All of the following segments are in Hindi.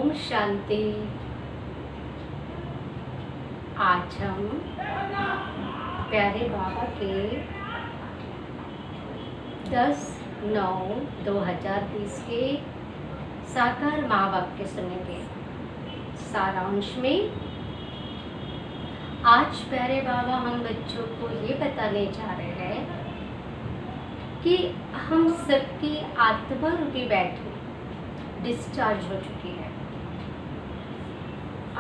ओम शांति। आज हम प्यारे बाबा के 10/9/2020 के साकार महावाक्य सुनेंगे। सारांश में आज प्यारे बाबा हम बच्चों को ये बताने जा रहे हैं कि हम सबकी आत्मा रूपी बैटरी डिस्चार्ज हो चुकी है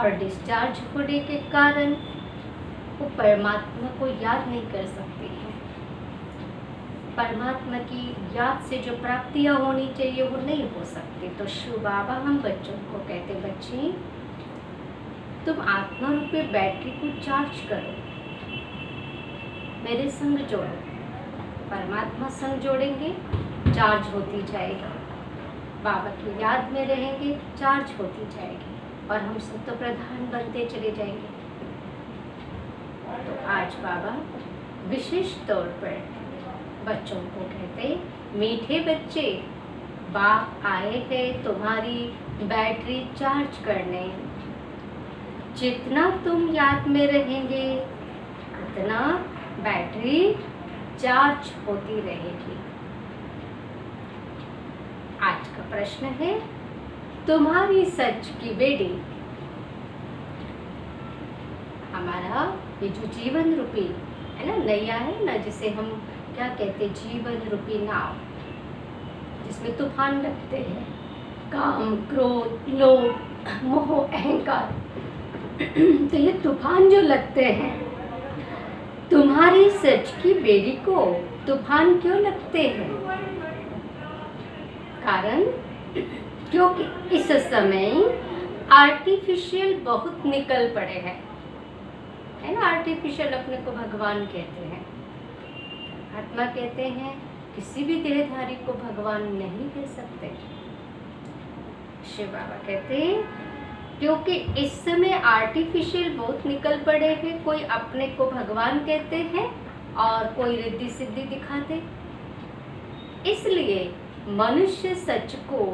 और डिस्चार्ज होने के कारण वो परमात्मा को याद नहीं कर सकती है। परमात्मा की याद से जो प्राप्तियां होनी चाहिए वो नहीं हो सकती। तो शिव बाबा हम बच्चों को कहते, बच्चे तुम आत्मा रूपी बैटरी को चार्ज करो, मेरे संग जोड़ो। परमात्मा संग जोड़ेंगे, चार्ज होती जाएगी। बाबा की याद में रहेंगे, चार्ज होती जाएगी और हम सब तो प्रधान बनते चले जाएंगे। तो आज बाबा विशेष तौर पर बच्चों को कहते, मीठे बच्चे, बाप आए हैं तुम्हारी बैटरी चार्ज करने। जितना तुम याद में रहेंगे उतना बैटरी चार्ज होती रहेगी। आज का प्रश्न है, तुम्हारी सच की बेड़ी। हमारा ये जो जीवन रूपी है ना, नैया है ना, जिसे हम क्या कहते, जीवन रूपी नाव, जिसमें तूफान लगते हैं, काम, क्रोध, लोभ, मोह, अहंकार। तो ये तूफान जो लगते हैं, तुम्हारी सच की बेड़ी को तूफान क्यों लगते हैं? कारण क्योंकि इस समय आर्टिफिशियल बहुत निकल पड़े हैं, है ना। आर्टिफिशियल अपने को भगवान कहते हैं, आत्मा कहते हैं। किसी भी देहधारी को भगवान नहीं कह सकते। शिव बाबा कहते हैं क्योंकि इस समय आर्टिफिशियल बहुत निकल पड़े हैं। कोई अपने को भगवान कहते हैं और कोई रिद्धि सिद्धि दिखाते। इसलिए मनुष्य सच को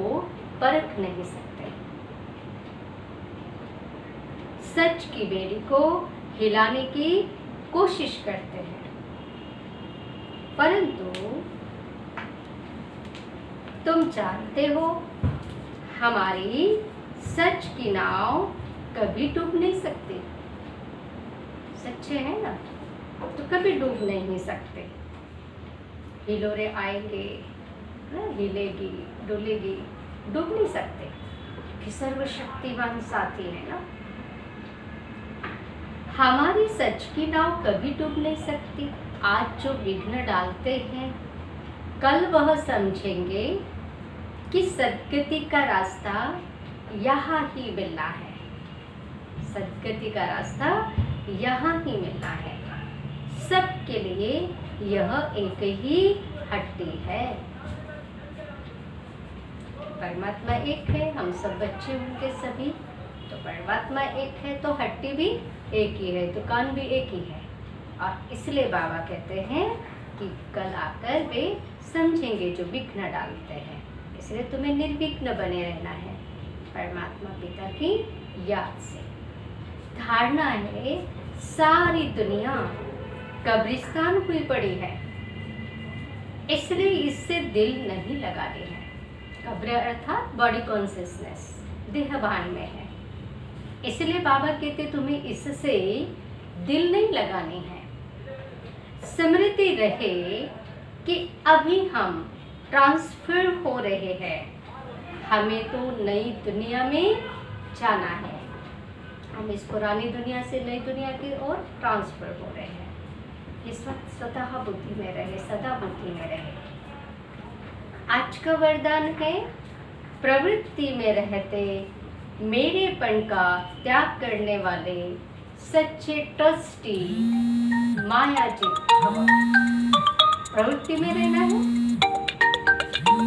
परख नहीं सकते। सच की बेड़ी को हिलाने की कोशिश करते हैं, परंतु तुम जानते हो हमारी सच की नाव कभी डूब नहीं सकती। सच्चे हैं ना, तो कभी डूब नहीं सकते। हिलोरे आएंगे, हिलेगी, डुलेगी, डूब नहीं सकते कि सर्वशक्तिवान साथी है ना। हमारी सच की नाव कभी डूब नहीं सकती। आज जो विघ्न डालते हैं, कल वह समझेंगे कि सद्गति का रास्ता यहाँ ही मिलना है। सद्गति का रास्ता यहाँ ही मिलना है। सबके लिए यह एक ही हट्टी है। परमात्मा एक है, हम सब बच्चे उनके सभी। तो परमात्मा एक है तो हट्टी भी एक ही है, दुकान भी एक ही है। और इसलिए बाबा कहते हैं कि कल आकर वे समझेंगे जो विघ्न डालते हैं। इसलिए तुम्हें निर्विघ्न बने रहना है परमात्मा पिता की याद से। धारणा है सारी दुनिया कब्रिस्तान हुई पड़ी है, इसलिए इससे दिल नहीं लगानी है। कब्र अर्थात बॉडी कॉन्शियसनेस, देहभान में है। इसलिए बाबा कहते तुम्हें इससे दिल नहीं लगानी है। स्मृति रहे कि अभी हम ट्रांसफर हो रहे हैं, हमें तो नई दुनिया में जाना है। हम इस पुरानी दुनिया से नई दुनिया की ओर ट्रांसफर हो रहे हैं। इस वक्त स्वतः बुद्धि में रहे, सदा बुद्धि में रहे। आज का वरदान है, प्रवृत्ति में रहते मेरेपन का त्याग करने वाले सच्चे ट्रस्टी मायाजित भव। प्रवृत्ति में रहना है,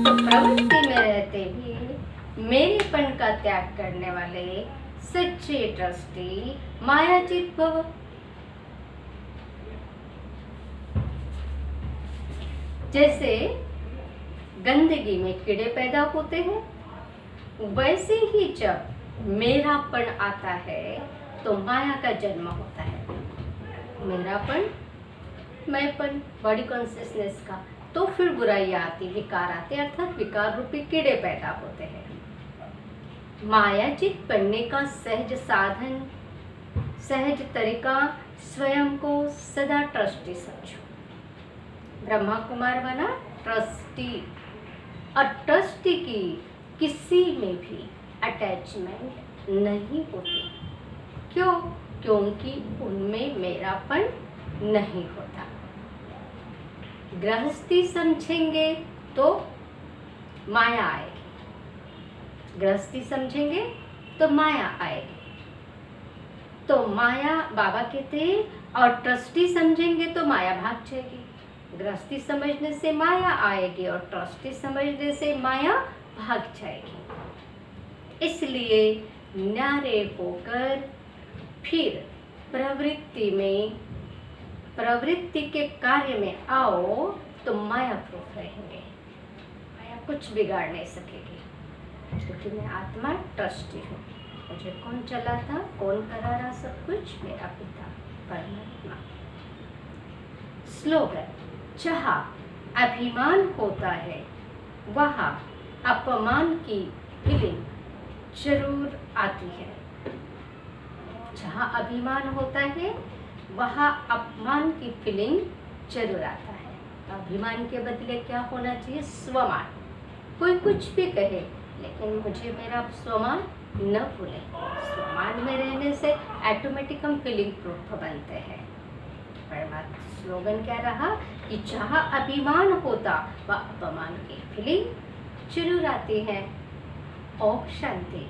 तो प्रवृत्ति में रहते भी मेरेपन का त्याग करने वाले सच्चे ट्रस्टी मायाजित भव। जैसे गंदगी में कीड़े पैदा होते हैं, वैसे ही जब मेरापन आता है तो माया का जन्म होता है। मेरापन, मैंपन, बॉडी कॉन्शियसनेस का, तो फिर बुराइयां आती, विकार आते, अर्थात विकार रूपी कीड़े पैदा होते हैं। मायाचित बनने का सहज साधन, सहज तरीका स्वयं को सदा ट्रस्टी समझो। ब्रह्मा कुमार बना ट्रस्टी, और ट्रस्टी की किसी में भी अटैचमेंट नहीं होती। क्यों? क्योंकि उनमें मेरापन नहीं होता। गृहस्थी समझेंगे तो माया आएगी, गृहस्थी समझेंगे तो माया आएगी। तो माया, बाबा कहते हैं, और ट्रस्टी समझेंगे तो माया भाग जाएगी। गृहस्थी समझने से माया आएगी और ट्रस्टी समझने से माया भाग जाएगी। इसलिए न्यारे होकर फिर प्रवृत्ति के कार्य में आओ तो माया प्रूफ रहेंगे। माया कुछ बिगाड़ नहीं सकेगी, क्योंकि मैं आत्मा ट्रस्टी हूँ। मुझे कौन चलाता, कौन करा रहा सब कुछ? मेरा पिता परमात्मा। स्लोगन, जहाँ अभिमान होता है वहाँ अपमान की फीलिंग जरूर आती है। जहाँ अभिमान होता है वहाँ अपमान की फीलिंग जरूर आता है। तो अभिमान के बदले क्या होना चाहिए? स्वमान। कोई कुछ भी कहे, लेकिन मुझे मेरा स्वमान न भूले। स्वमान में रहने से ऑटोमेटिक हम फीलिंग प्रूफ बनते हैं। परमात्मा स्लोगन क्या रहा कि जहाँ अभिमान होता वह अपमान की फीलिंग जरूर आती है। ओम शांति।